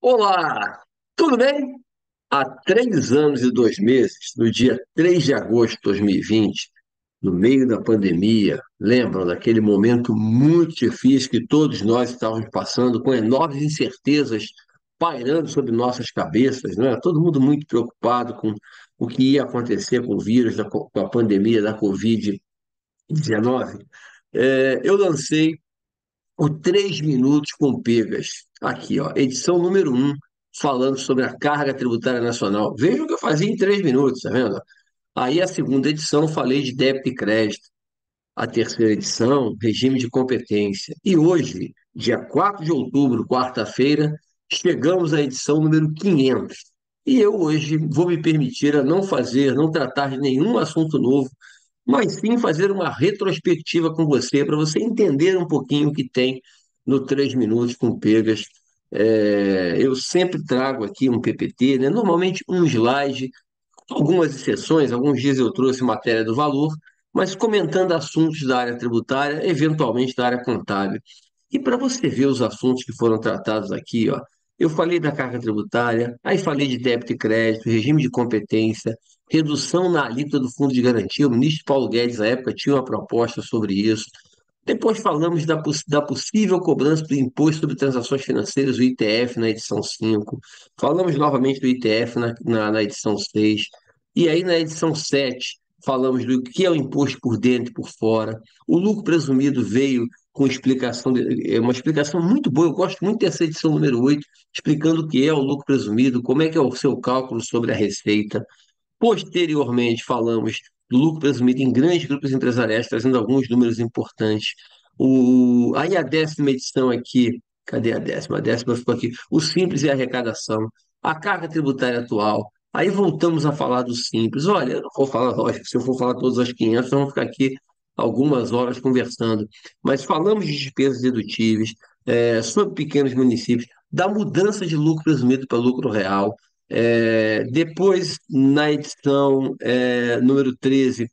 Olá, tudo bem? Há 3 anos e 2 meses, no dia 3 de agosto de 2020, no meio da pandemia, lembram daquele momento muito difícil que todos nós estávamos passando, com enormes incertezas pairando sobre nossas cabeças, não é? Todo mundo muito preocupado com o que ia acontecer com o vírus, com a pandemia da Covid-19. Eu lancei o 3 Minutos com Pegas. Aqui, ó, edição número 1, falando sobre a carga tributária nacional. Veja o que eu fazia em 3 minutos, tá vendo? Aí a segunda edição falei de débito e crédito. A terceira edição, regime de competência. E hoje, dia 4 de outubro, quarta-feira, chegamos à edição número 500. E eu hoje vou me permitir a não tratar de nenhum assunto novo, mas sim fazer uma retrospectiva com você, para você entender um pouquinho o que tem no 3 Minutos com Pegas. Eu sempre trago aqui um PPT, né? Normalmente um slide, algumas exceções, alguns dias eu trouxe matéria do valor, mas comentando assuntos da área tributária, eventualmente da área contábil. E para você ver os assuntos que foram tratados aqui, ó, eu falei da carga tributária, aí falei de débito e crédito, regime de competência, redução na alíquota do fundo de garantia. O ministro Paulo Guedes, na época, tinha uma proposta sobre isso. Depois falamos da possível cobrança do Imposto sobre Transações Financeiras, o ITF, na edição 5. Falamos novamente do ITF na edição 6. E aí, na edição 7, falamos do que é o imposto por dentro e por fora. O lucro presumido veio com explicação, uma explicação muito boa. Eu gosto muito dessa edição número 8, explicando o que é o lucro presumido, como é que é o seu cálculo sobre a receita. Posteriormente, falamos do lucro presumido em grandes grupos empresariais, trazendo alguns números importantes. Aí a 10ª edição aqui, cadê a 10ª? A 10ª ficou aqui. O simples e a arrecadação, a carga tributária atual. Aí voltamos a falar do simples. Olha, eu não vou falar, lógico, se eu for falar todas as 500, nós vamos ficar aqui algumas horas conversando. Mas falamos de despesas dedutíveis, sobre pequenos municípios, da mudança de lucro presumido para lucro real. Depois, na edição número 13,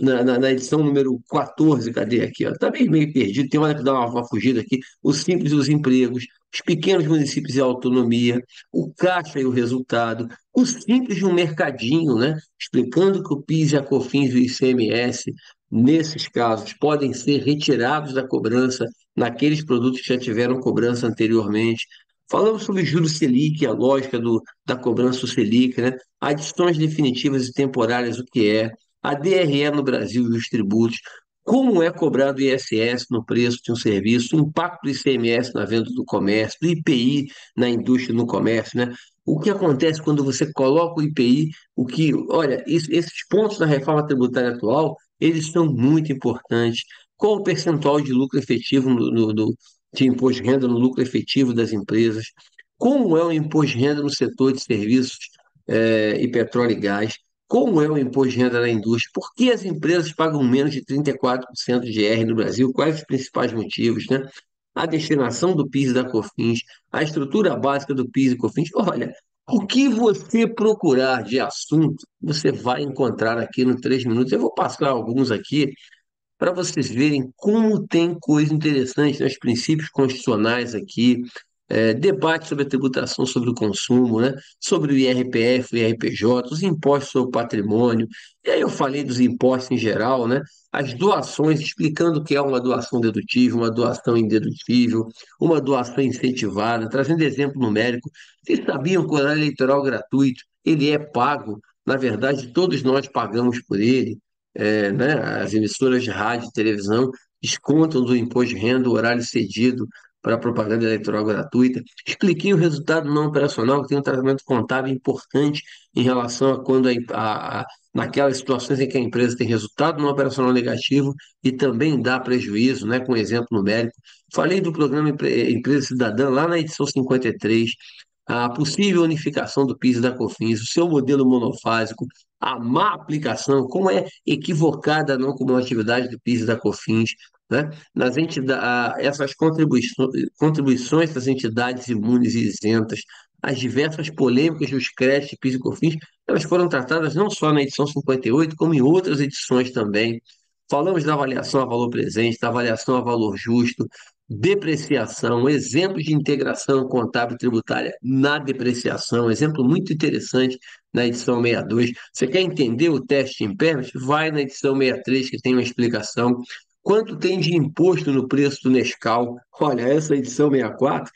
na edição número 14, cadê aqui? Ó? Tá meio perdido, tem hora que dá uma fugida aqui. O simples e os empregos, os pequenos municípios e a autonomia, o caixa e o resultado, o simples de um mercadinho, né? Explicando que o PIS e a COFINS e o ICMS, nesses casos, podem ser retirados da cobrança naqueles produtos que já tiveram cobrança anteriormente. Falamos sobre juros Selic, a lógica da cobrança do Selic, né? Adições definitivas e temporárias, o que é, a DRE no Brasil e os tributos, como é cobrado o ISS no preço de um serviço, o impacto do ICMS na venda do comércio, do IPI na indústria e no comércio, né? O que acontece quando você coloca o IPI, olha, esses pontos da reforma tributária atual, eles são muito importantes. Qual o percentual de lucro efetivo de imposto de renda no lucro efetivo das empresas? Como é o imposto de renda no setor de serviços, e petróleo e gás? Como é o imposto de renda na indústria? Por que as empresas pagam menos de 34% de IR no Brasil? Quais os principais motivos, né? A destinação do PIS e da COFINS, a estrutura básica do PIS e COFINS. Olha, o que você procurar de assunto, você vai encontrar aqui no 3 Minutos. Eu vou passar alguns aqui para vocês verem como tem coisa interessante, né? Os princípios constitucionais aqui, debate sobre a tributação sobre o consumo, né? Sobre o IRPF, o IRPJ, os impostos sobre o patrimônio. E aí eu falei dos impostos em geral, né? As doações, explicando o que é uma doação dedutível, uma doação indedutível, uma doação incentivada, trazendo exemplo numérico. Vocês sabiam que o horário eleitoral gratuito, ele é pago, na verdade, todos nós pagamos por ele, né? As emissoras de rádio e televisão descontam do imposto de renda o horário cedido para a propaganda eleitoral gratuita. Expliquei o resultado não operacional, que tem um tratamento contábil importante em relação a quando naquelas situações em que a empresa tem resultado não operacional negativo e também dá prejuízo, né, com exemplo numérico. Falei do programa Empresa Cidadã lá na edição 53, a possível unificação do PIS e da COFINS, o seu modelo monofásico, a má aplicação, como é equivocada a não cumulatividade do PIS e da COFINS, né? Essas contribuições das entidades imunes e isentas, as diversas polêmicas dos créditos, PIS e COFINS, elas foram tratadas não só na edição 58, como em outras edições também. Falamos da avaliação a valor presente, da avaliação a valor justo, depreciação, exemplos de integração contábil tributária na depreciação, exemplo muito interessante na edição 62. Você quer entender o teste de impairment? Vai na edição 63, que tem uma explicação. Quanto tem de imposto no preço do Nescau? Olha, essa edição 64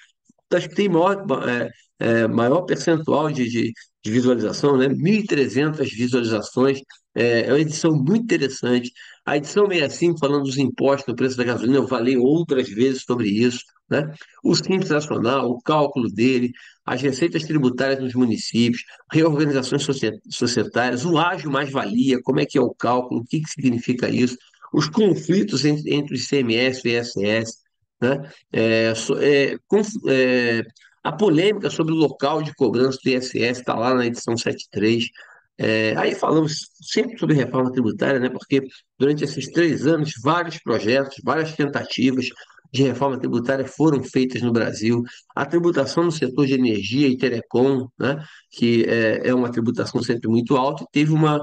acho que tem maior percentual de visualização, né? 1.300 visualizações. É uma edição muito interessante. A edição 65, falando dos impostos no preço da gasolina, eu falei outras vezes sobre isso, né? O Simples Nacional, o cálculo dele, as receitas tributárias nos municípios, reorganizações societárias, o ágio mais-valia, como é que é o cálculo, o que que significa isso, os conflitos entre o ICMS e o ISS, né? A polêmica sobre o local de cobrança do ISS está lá na edição 73. Aí falamos sempre sobre reforma tributária, né? Porque durante esses 3 anos, vários projetos, várias tentativas de reforma tributária foram feitas no Brasil. A tributação no setor de energia e telecom, né? Que é uma tributação sempre muito alta, teve uma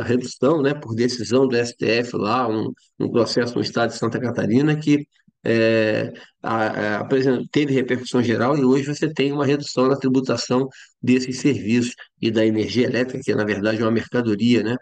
redução, né? Por decisão do STF lá, um processo no estado de Santa Catarina que é, teve repercussão geral e hoje você tem uma redução na tributação desses serviços e da energia elétrica, que na verdade é uma mercadoria, né?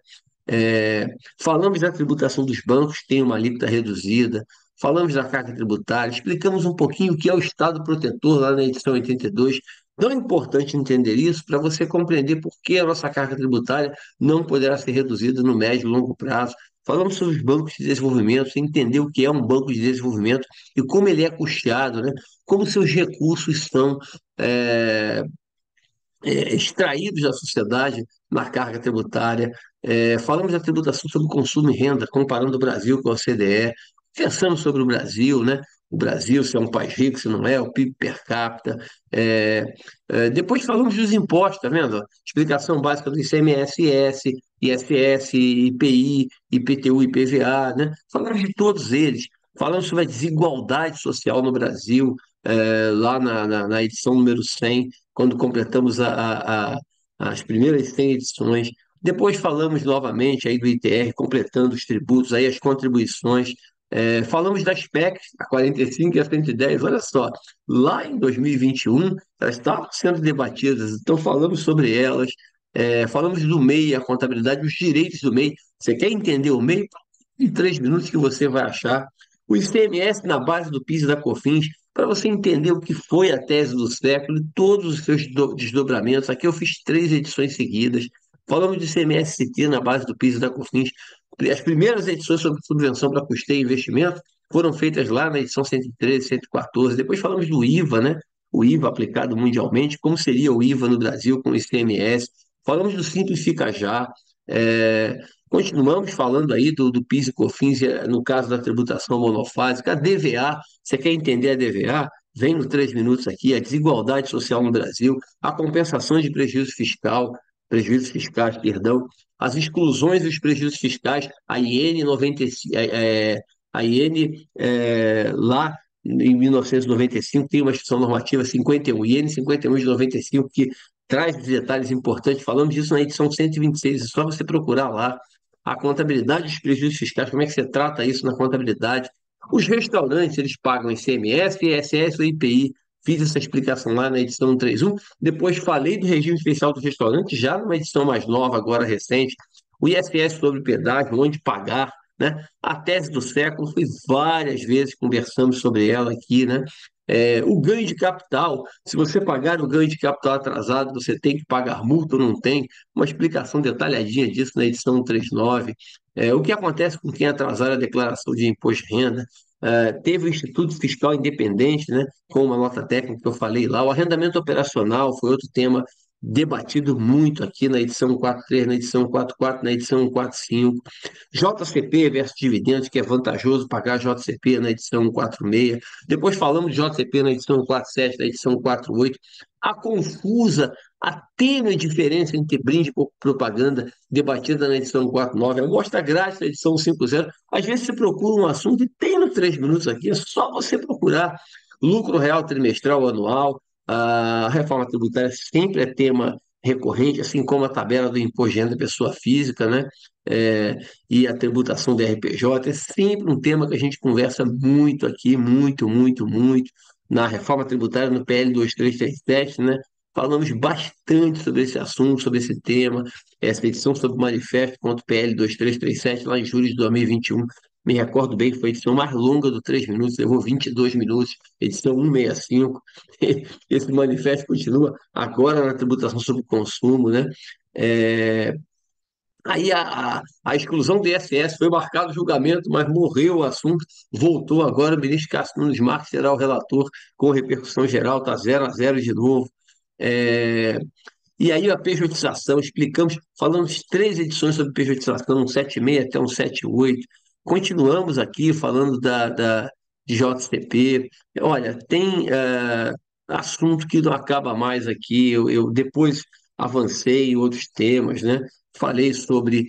É, falamos da tributação dos bancos, que tem uma alíquota reduzida, falamos da carga tributária, explicamos um pouquinho o que é o Estado protetor lá na edição 82. Tão importante entender isso para você compreender por que a nossa carga tributária não poderá ser reduzida no médio e longo prazo. Falamos sobre os bancos de desenvolvimento, você entender o que é um banco de desenvolvimento e como ele é custeado, né? Como seus recursos são é, extraídos da sociedade na carga tributária. Falamos da tributação sobre consumo e renda, comparando o Brasil com a OCDE. Pensamos sobre o Brasil, né? O Brasil, se é um país rico, se não é, o PIB per capita. Depois falamos dos impostos, tá vendo? Explicação básica do ICMS, ISS, IPI, IPTU, IPVA, né? Falamos de todos eles. Falamos sobre a desigualdade social no Brasil, lá na edição número 100, quando completamos as primeiras 100 edições. Depois falamos novamente aí do ITR, completando os tributos, aí as contribuições. Falamos das PECs, a 45 e a 110, olha só, lá em 2021, elas estavam sendo debatidas, então falamos sobre elas. Falamos do MEI, a contabilidade, os direitos do MEI. Você quer entender o MEI? Em 3 minutos que você vai achar. O ICMS na base do PIS e da COFINS, para você entender o que foi a tese do século e todos os seus desdobramentos. Aqui eu fiz 3 edições seguidas. Falamos de CMS-CT na base do PIS e da COFINS. As primeiras edições sobre subvenção para custeio e investimento foram feitas lá na edição 113, 114. Depois falamos do IVA, né? O IVA aplicado mundialmente, como seria o IVA no Brasil com o ICMS. Falamos do Simplifica Já. É, Continuamos falando aí do PIS e COFINS, no caso da tributação monofásica, a DVA. Você quer entender a DVA? Vem no 3 minutos aqui, a desigualdade social no Brasil, a compensação de prejuízos fiscais, perdão, as exclusões dos prejuízos fiscais, a IN 95, a IN lá em 1995 tem uma instituição normativa 51, IN 51 de 95, que traz detalhes importantes. Falamos disso na edição 126, é só você procurar lá. A contabilidade dos prejuízos fiscais, como é que você trata isso na contabilidade? Os restaurantes, eles pagam ICMS, ISS ou IPI. Fiz essa explicação lá na edição 131. Depois falei do regime especial dos restaurantes, já numa edição mais nova, agora recente. O ISS sobre pedágio, onde pagar, né? A tese do século, foi várias vezes, conversamos sobre ela aqui, né? O ganho de capital, se você pagar o ganho de capital atrasado, você tem que pagar multa ou não tem? Uma explicação detalhadinha disso na edição 139. O que acontece com quem atrasar a declaração de imposto de renda? Teve o Instituto Fiscal Independente, né, com uma nota técnica que eu falei lá. O arrendamento operacional foi outro tema debatido muito aqui na edição 43, na edição 44, na edição 45. JCP versus dividendos, que é vantajoso pagar JCP na edição 46. Depois falamos de JCP na edição 47, na edição 48. A confusa, a tênue diferença entre brinde e propaganda debatida na edição 49, a amostra grátis na edição 50. Às vezes você procura um assunto e tem no 3 minutos aqui, é só você procurar lucro real trimestral, anual. A reforma tributária sempre é tema recorrente, assim como a tabela do imposto de renda da pessoa física, né? É, e a tributação do RPJ, é sempre um tema que a gente conversa muito aqui, muito, muito, muito, na reforma tributária, no PL 2337, né? Falamos bastante sobre esse assunto, sobre esse tema, essa edição sobre o manifesto contra o PL 2337, lá em julho de 2021. Me recordo bem, foi a edição mais longa do 3 minutos, levou 22 minutos, edição 165. Esse manifesto continua agora na tributação sobre o consumo, né? É, Aí a exclusão do ISS foi marcado o julgamento, mas morreu o assunto, voltou agora, o ministro Cássio Nunes Marques será o relator com repercussão geral, está 0-0 de novo. É, e aí a pejotização, explicamos, falamos 3 edições sobre pejotização, um 76 até um 78. Continuamos aqui falando de JCP. Olha, tem assunto que não acaba mais aqui. Eu depois avancei em outros temas, né? Falei sobre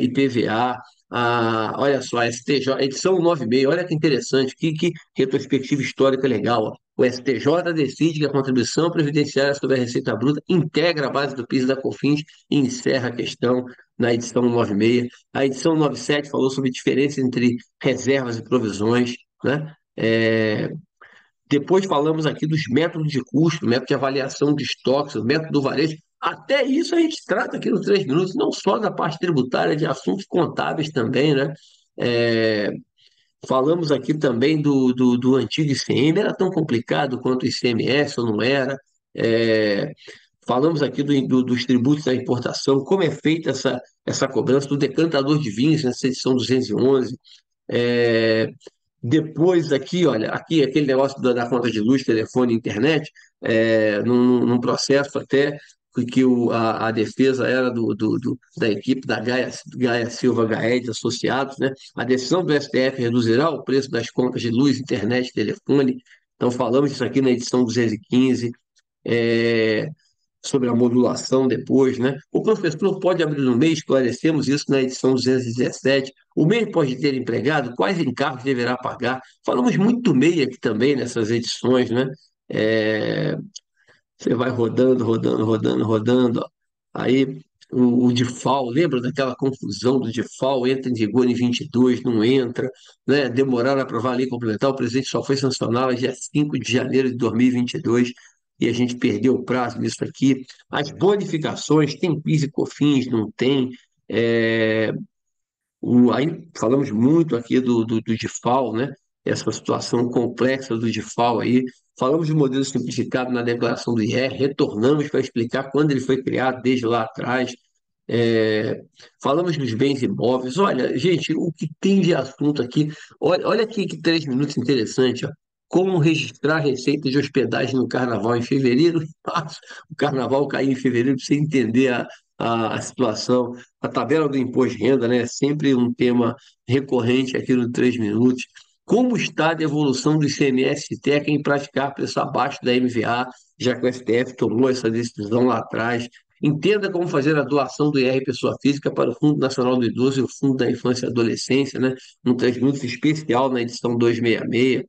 IPVA. Olha só, a STJ, edição 96, olha que interessante, que retrospectiva histórica legal. Ó. O STJ decide que a contribuição previdenciária sobre a Receita Bruta integra a base do PIS e da COFINS e encerra a questão na edição 96. A edição 97 falou sobre diferença entre reservas e provisões, né? Depois falamos aqui dos métodos de custo, método de avaliação de estoques, o método do varejo. Até isso a gente trata aqui nos 3 minutos, não só da parte tributária, de assuntos contábeis também, né? É, Falamos aqui também do antigo ICM, era tão complicado quanto o ICMS ou não era? É, Falamos aqui dos tributos da importação, como é feita essa cobrança do decantador de vinhos, nessa edição 211. É, Depois aqui, olha, aqui aquele negócio da conta de luz, telefone, internet, num processo até que a defesa era da equipe da Gaia Silva Gaed Associados, né? A decisão do STF reduzirá o preço das contas de luz, internet, telefone. Então falamos isso aqui na edição 215. É, Sobre a modulação depois, né? O professor pode abrir no MEI, esclarecemos isso na edição 217. O MEI pode ter empregado, quais encargos deverá pagar? Falamos muito do MEI aqui também nessas edições, né? É, Você vai rodando, rodando, rodando, rodando, ó. Aí o DIFAL, lembra daquela confusão do DIFAL, entra em vigor em 22, não entra, né? Demoraram a aprovar a lei complementar, o presidente só foi sancioná-la dia 5 de janeiro de 2022 e a gente perdeu o prazo nisso aqui. As bonificações, tem PIS e COFINS, não tem. É, Aí falamos muito aqui do DIFAL, né? Essa situação complexa do DIFAL aí. Falamos de modelo simplificado na declaração do IR, retornamos para explicar quando ele foi criado, desde lá atrás. É, Falamos dos bens imóveis. Olha, gente, o que tem de assunto aqui. Olha aqui que 3 minutos interessante, ó. Como registrar receita de hospedagem no carnaval em fevereiro e março. O carnaval caiu em fevereiro para você entender a situação. A tabela do imposto de renda, né, é sempre um tema recorrente aqui no 3 minutos. Como está a devolução do ICMS-TECA em praticar preço abaixo da MVA, já que o STF tomou essa decisão lá atrás? Entenda como fazer a doação do IR pessoa física para o Fundo Nacional do Idoso e o Fundo da Infância e Adolescência, né? Um 3 minutos especial na edição 266.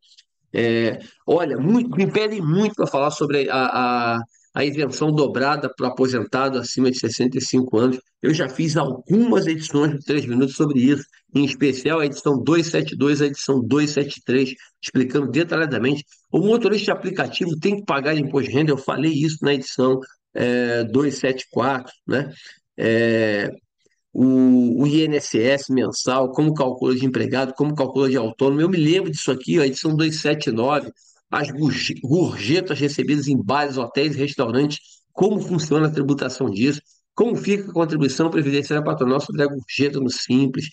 Olha, me pedem muito para falar sobre a isenção dobrada para o aposentado acima de 65 anos. Eu já fiz algumas edições de 3 minutos sobre isso, em especial a edição 272, a edição 273, explicando detalhadamente. O motorista de aplicativo tem que pagar imposto de renda, eu falei isso na edição 274, né? É, o INSS mensal, como calcula de empregado, como calcula de autônomo. Eu me lembro disso aqui, a edição 279, as gorjetas recebidas em bares, hotéis e restaurantes, como funciona a tributação disso, como fica a contribuição previdenciária patronal sobre a gorjeta no Simples.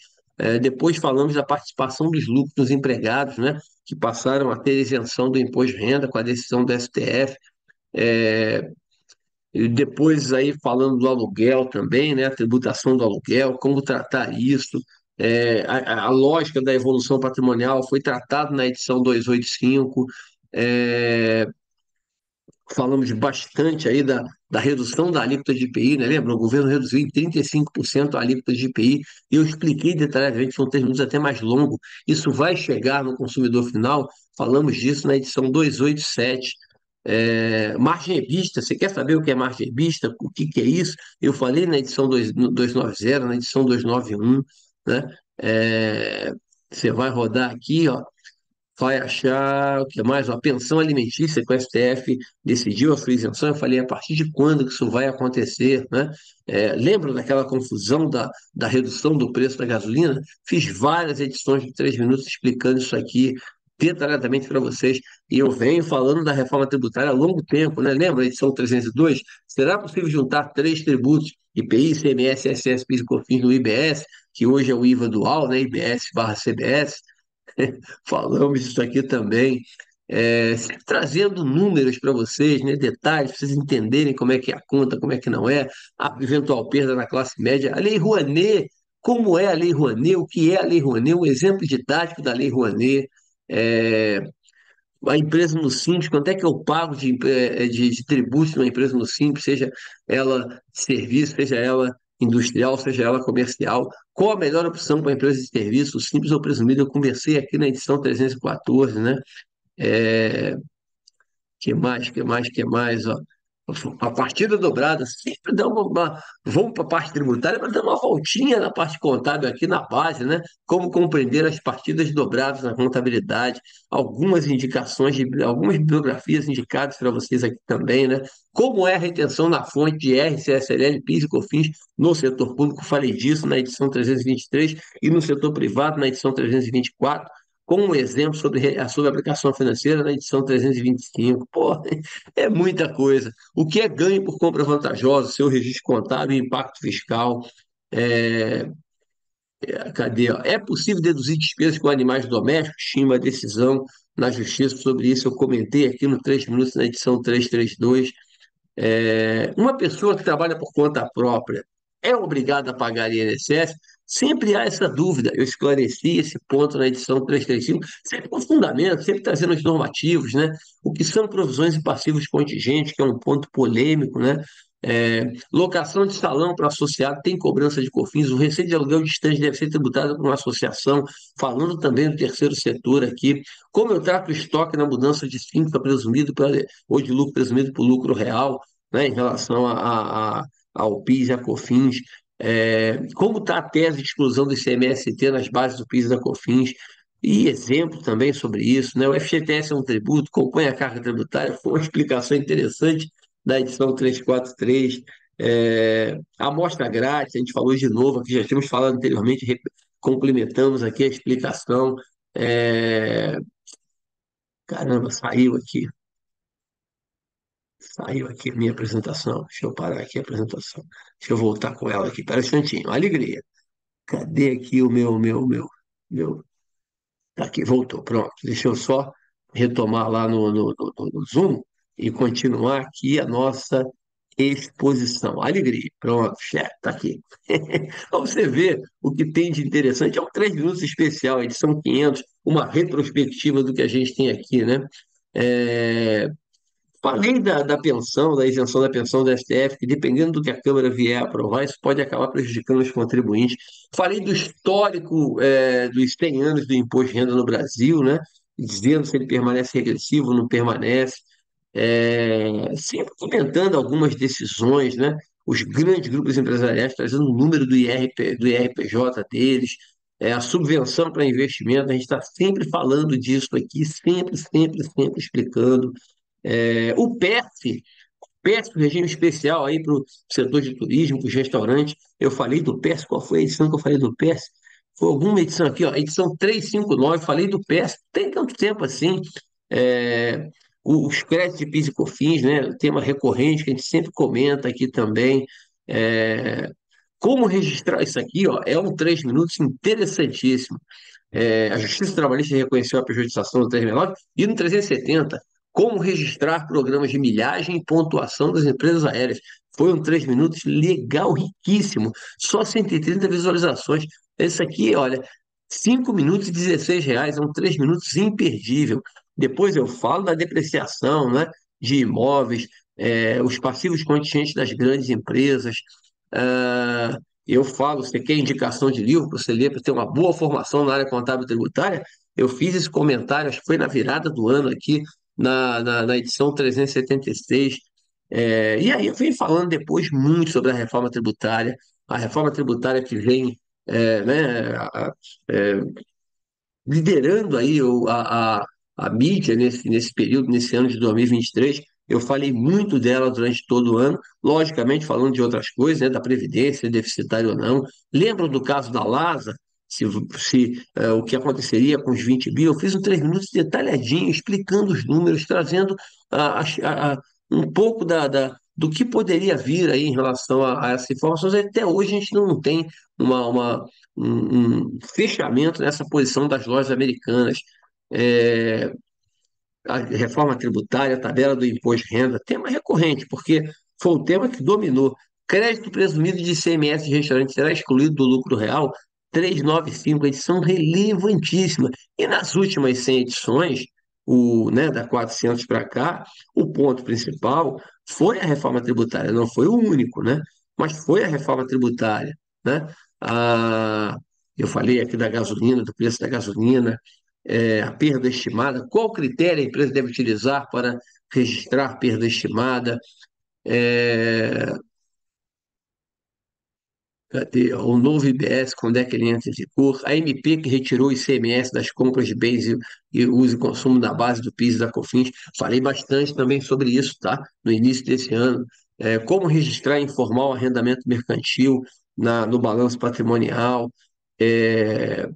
Depois falamos da participação dos lucros dos empregados, né, que passaram a ter isenção do imposto de renda com a decisão do STF. E depois aí falando do aluguel também, né? A tributação do aluguel, como tratar isso. A lógica da evolução patrimonial foi tratada na edição 285. É, Falamos bastante aí da redução da alíquota de IPI, né? Lembra? O governo reduziu em 35% a alíquota de IPI. E eu expliquei detalhadamente, são 3 minutos até mais longo. Isso vai chegar no consumidor final. Falamos disso na edição 287. Margem vista, você quer saber o que é margem vista? O que que é isso? Eu falei na edição 290, na edição 291, né? É, você vai rodar aqui, ó, vai achar o que mais? Uma pensão alimentícia que o STF decidiu a sua isenção. Eu falei a partir de quando que isso vai acontecer, né? Lembram daquela confusão da redução do preço da gasolina? Fiz várias edições de 3 minutos explicando isso aqui detalhadamente para vocês. E eu venho falando da reforma tributária há longo tempo, né? Lembra a edição 302? Será possível juntar três tributos, IPI, ICMS, ISS, PIS e COFINS no IBS, que hoje é o IVA dual, né? IBS barra CBS? Falamos isso aqui também, sempre trazendo números para vocês, né, detalhes, para vocês entenderem como é que é a conta, como é que não é, a eventual perda na classe média. A Lei Rouanet, como é a Lei Rouanet, o que é a Lei Rouanet, um exemplo didático da Lei Rouanet, é, a empresa no Simples, quanto é que eu pago de tributos numa empresa no Simples, seja ela de serviço, seja ela industrial, seja ela comercial, qual a melhor opção para a empresa de serviço, simples ou presumido? Eu conversei aqui na edição 314, né? É, que mais, ó? A partida dobrada, sempre dá vamos para a parte tributária, mas dá uma voltinha na parte contábil aqui na base, né? Como compreender as partidas dobradas na contabilidade, algumas indicações, algumas bibliografias indicadas para vocês aqui também, né? Como é a retenção na fonte de R, CSLL, PIS e COFINS no setor público, falei disso na edição 323 e no setor privado na edição 324 com um exemplo sobre a aplicação financeira na edição 325. Pô, é muita coisa. O que é ganho por compra vantajosa, seu registro contábil e impacto fiscal. É, cadê? Ó? É possível deduzir despesas com animais domésticos? Tinha uma decisão na Justiça sobre isso. Eu comentei aqui no 3 minutos, na edição 332. Uma pessoa que trabalha por conta própria é obrigada a pagar INSS? Sempre há essa dúvida. Eu esclareci esse ponto na edição 335, sempre com fundamento, sempre trazendo os normativos, né? O que são provisões e passivos contingentes, que é um ponto polêmico, né? Locação de salão para associado tem cobrança de COFINS, o receito de aluguel distante deve ser tributado por uma associação, falando também do terceiro setor aqui. Como eu trato o estoque na mudança de fim para presumido ou de lucro presumido por lucro real, né, em relação ao PIS e a COFINS, como está a tese de exclusão do ICMS-T nas bases do PIS e da COFINS, e exemplo também sobre isso, né? O FGTS é um tributo, compõe a carga tributária, foi uma explicação interessante da edição 343, amostra grátis, a gente falou de novo aqui, já tínhamos falado anteriormente, complementamos aqui a explicação. É, caramba, saiu aqui a minha apresentação. Deixa eu parar aqui a apresentação. Deixa eu voltar com ela aqui. Pera um instantinho. Alegria. Cadê aqui o meu... Tá aqui, voltou. Pronto. Deixa eu só retomar lá no Zoom e continuar aqui a nossa exposição. Alegria. Pronto, chefe, tá aqui. Para você ver o que tem de interessante, é um 3 minutos especial, edição 500, uma retrospectiva do que a gente tem aqui, né? É, Falei da pensão, da isenção da pensão do STF, que dependendo do que a Câmara vier a aprovar, isso pode acabar prejudicando os contribuintes. Falei do histórico dos 100 anos do imposto de renda no Brasil, né? Dizendo se ele permanece regressivo ou não permanece. Sempre comentando algumas decisões, né? Os grandes grupos empresariais trazendo o número do IRPJ deles, a subvenção para investimento, a gente está sempre falando disso aqui, sempre, sempre, sempre explicando. O PERS, o regime especial aí para o setor de turismo, para os restaurantes. Eu falei do PERS, qual foi a edição que eu falei do PERS? Foi alguma edição aqui, ó, edição 359, falei do PERS, tem tanto tempo assim. É, os créditos de PIS e COFINS, né, tema recorrente que a gente sempre comenta aqui também. É, como registrar isso aqui, ó, é um 3 minutos interessantíssimo. A Justiça Trabalhista reconheceu a prejudicação do 369 e no 370, como registrar programas de milhagem e pontuação das empresas aéreas. Foi um 3 minutos legal, riquíssimo, só 130 visualizações. Esse aqui, olha, 5 minutos e R$ 16, é um 3 minutos imperdível. Depois eu falo da depreciação, né, de imóveis, os passivos contingentes das grandes empresas, ah, eu falo, você quer indicação de livro para você ler, para ter uma boa formação na área contábil tributária? Eu fiz esse comentário, acho que foi na virada do ano aqui, na edição 376. E aí eu venho falando depois muito sobre a reforma tributária, que vem né, é, liderando aí a mídia nesse período, nesse ano de 2023. Eu falei muito dela durante todo o ano, logicamente falando de outras coisas, né, da Previdência, deficitária ou não. Lembro do caso da Lasa, o que aconteceria com os 20 bi. Eu fiz um 3 minutos detalhadinho, explicando os números, trazendo a- a- a- um pouco do que poderia vir aí em relação a essas informações. Até hoje a gente não tem um fechamento nessa posição das lojas americanas. É, a reforma tributária, a tabela do imposto de renda, tema recorrente, porque foi o tema que dominou. Crédito presumido de ICMS de restaurante será excluído do lucro real? 395, edição relevantíssima. E nas últimas 100 edições, né, da 400 para cá, o ponto principal foi a reforma tributária, não foi o único, né? Mas foi a reforma tributária, né? Ah, eu falei aqui da gasolina, do preço da gasolina, a perda estimada, qual critério a empresa deve utilizar para registrar perda estimada, é, cadê? O novo IBS, quando é que ele entra em vigor, a MP que retirou o ICMS das compras de bens e uso e consumo na base do PIS e da COFINS, falei bastante também sobre isso, tá? No início desse ano. Como registrar e informar o arrendamento mercantil no balanço patrimonial, é,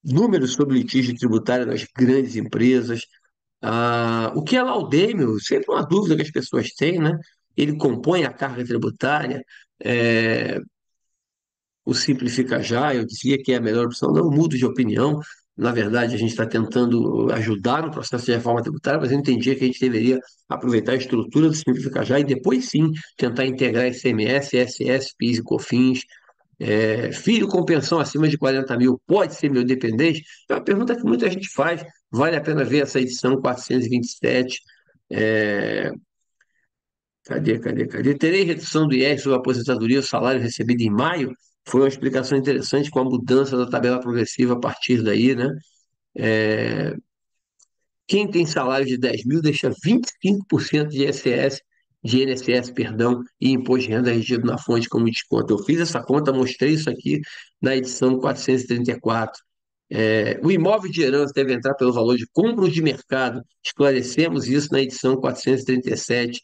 números sobre litígio tributário nas grandes empresas. O que é laudêmio? Sempre uma dúvida que as pessoas têm, né? Ele compõe a carga tributária, é, o Simplifica Já, eu dizia que é a melhor opção, não mudo de opinião. Na verdade, a gente está tentando ajudar no processo de reforma tributária, mas eu entendia que a gente deveria aproveitar a estrutura do Simplifica Já e depois sim tentar integrar ICMS, ISS, PIS e COFINS. Filho com pensão acima de 40 mil pode ser meu dependente? É uma pergunta que muita gente faz. Vale a pena ver essa edição 427. É, cadê? Terei redução do IR sobre a aposentadoria, o salário recebido em maio? Foi uma explicação interessante com a mudança da tabela progressiva a partir daí, né? É, quem tem salário de 10 mil deixa 25% de ISS, de INSS, perdão, e imposto de renda regido na fonte como desconto. Eu fiz essa conta, mostrei isso aqui na edição 434. O imóvel de herança deve entrar pelo valor de compra ou de mercado. Esclarecemos isso na edição 437.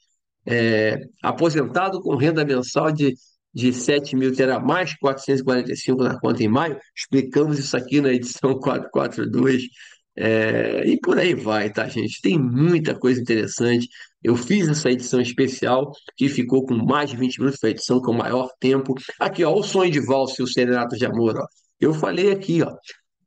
Aposentado com renda mensal de 7 mil terá mais 445 na conta em maio. Explicamos isso aqui na edição 442. E por aí vai, tá, gente? Tem muita coisa interessante. Eu fiz essa edição especial, que ficou com mais de 20 minutos, foi a edição com o maior tempo. Aqui, ó, o sonho de valsa e o serenato de amor, ó. Eu falei aqui, ó,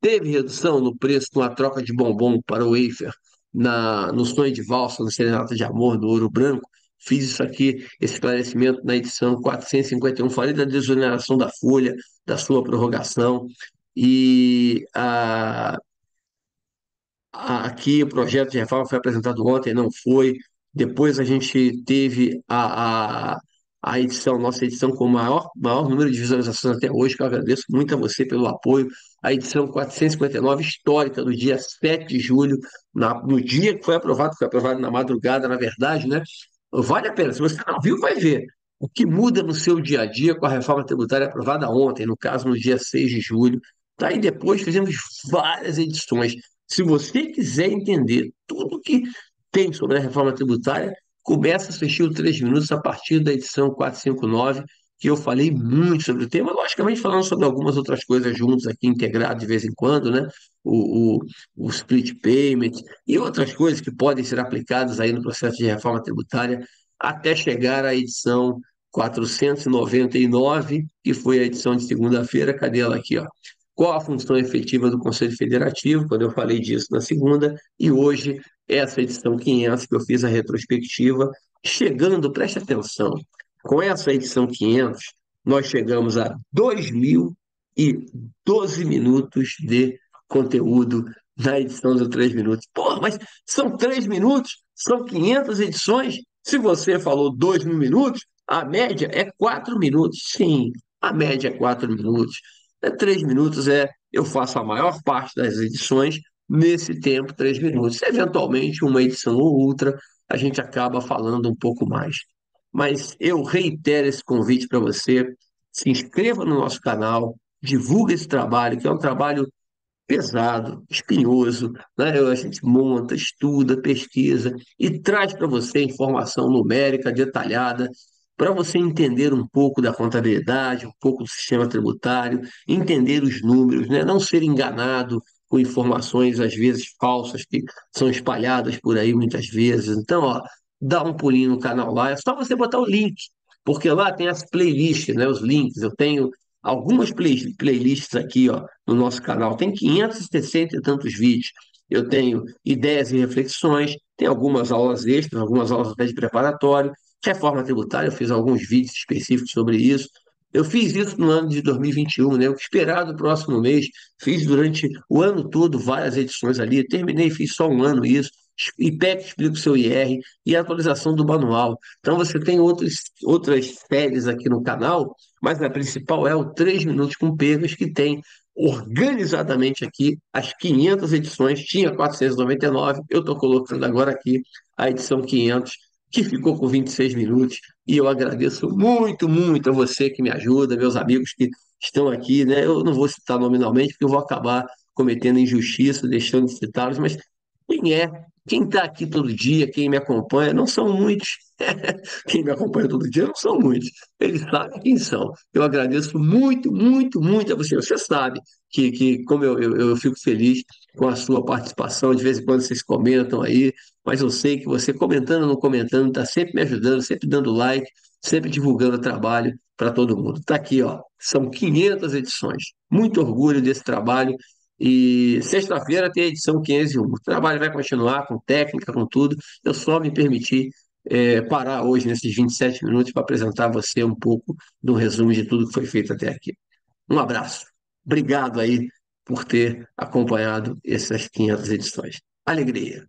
teve redução no preço de uma troca de bombom para o wafer no sonho de valsa, no serenato de amor, no ouro branco. Fiz isso aqui, esse esclarecimento na edição 451. Falei da desoneração da folha, da sua prorrogação. E aqui o projeto de reforma foi apresentado ontem, não foi. Depois a gente teve a edição, nossa edição com o maior número de visualizações até hoje, que eu agradeço muito a você pelo apoio. A edição 459, histórica, do dia 7 de julho, no dia que foi aprovado na madrugada, na verdade, né? Vale a pena. Se você não viu, vai ver. O que muda no seu dia a dia com a reforma tributária aprovada ontem, no caso, no dia 6 de julho. Tá? E depois fizemos várias edições. Se você quiser entender tudo que tem sobre a reforma tributária, começa a assistir o 3 minutos a partir da edição 459, que eu falei muito sobre o tema, logicamente falando sobre algumas outras coisas juntos aqui, integrado de vez em quando, né? O, o, o split payment e outras coisas que podem ser aplicadas aí no processo de reforma tributária, até chegar à edição 499, que foi a edição de segunda-feira. Cadê ela aqui, ó? Qual a função efetiva do Conselho Federativo, quando eu falei disso na segunda, e hoje, essa edição 500, que eu fiz a retrospectiva, chegando, preste atenção, com essa edição 500, nós chegamos a 2.012 minutos de conteúdo na edição do 3 minutos. Pô, mas são 3 minutos, são 500 edições. Se você falou 2.000 minutos, a média é 4 minutos. Sim, a média é 4 minutos. 3 minutos eu faço a maior parte das edições, nesse tempo, 3 minutos. Eventualmente, uma edição ou outra, a gente acaba falando um pouco mais. Mas eu reitero esse convite para você. Se inscreva no nosso canal, divulgue esse trabalho, que é um trabalho pesado, espinhoso, né? A gente monta, estuda, pesquisa e traz para você informação numérica detalhada, para você entender um pouco da contabilidade, um pouco do sistema tributário, entender os números, né? Não ser enganado com informações às vezes falsas que são espalhadas por aí muitas vezes. Então, ó, dá um pulinho no canal lá, é só você botar o link, porque lá tem as playlists, né? Os links. Eu tenho algumas playlists aqui, ó, no nosso canal. Tem 560 e tantos vídeos. Eu tenho ideias e reflexões, tem algumas aulas extras, algumas aulas até de preparatório. Reforma tributária, eu fiz alguns vídeos específicos sobre isso. Eu fiz isso no ano de 2021, né? O que esperar do próximo mês. Fiz durante o ano todo várias edições ali. Terminei, fiz só um ano isso. IPEC explica o seu IR e a atualização do manual. Então você tem outras séries aqui no canal, mas a principal é o 3 Minutos com Pegas, que tem organizadamente aqui as 500 edições. Tinha 499, eu estou colocando agora aqui a edição 500, que ficou com 26 minutos. E eu agradeço muito, muito a você que me ajuda, meus amigos que estão aqui, né? Eu não vou citar nominalmente, porque eu vou acabar cometendo injustiça, deixando de citá-los, mas quem é? Quem está aqui todo dia, quem me acompanha, não são muitos. Quem me acompanha todo dia não são muitos. Eles sabem quem são. Eu agradeço muito, muito, muito a você. Você sabe que como eu fico feliz com a sua participação, de vez em quando vocês comentam aí, mas eu sei que você, comentando ou não comentando, está sempre me ajudando, sempre dando like, sempre divulgando o trabalho para todo mundo. Está aqui, ó, são 500 edições. Muito orgulho desse trabalho. E sexta-feira tem a edição 501. O trabalho vai continuar com técnica, com tudo. Eu só me permiti parar hoje nesses 27 minutos para apresentar a você um pouco do resumo de tudo que foi feito até aqui. Um abraço. Obrigado aí por ter acompanhado essas 500 edições. Alegria.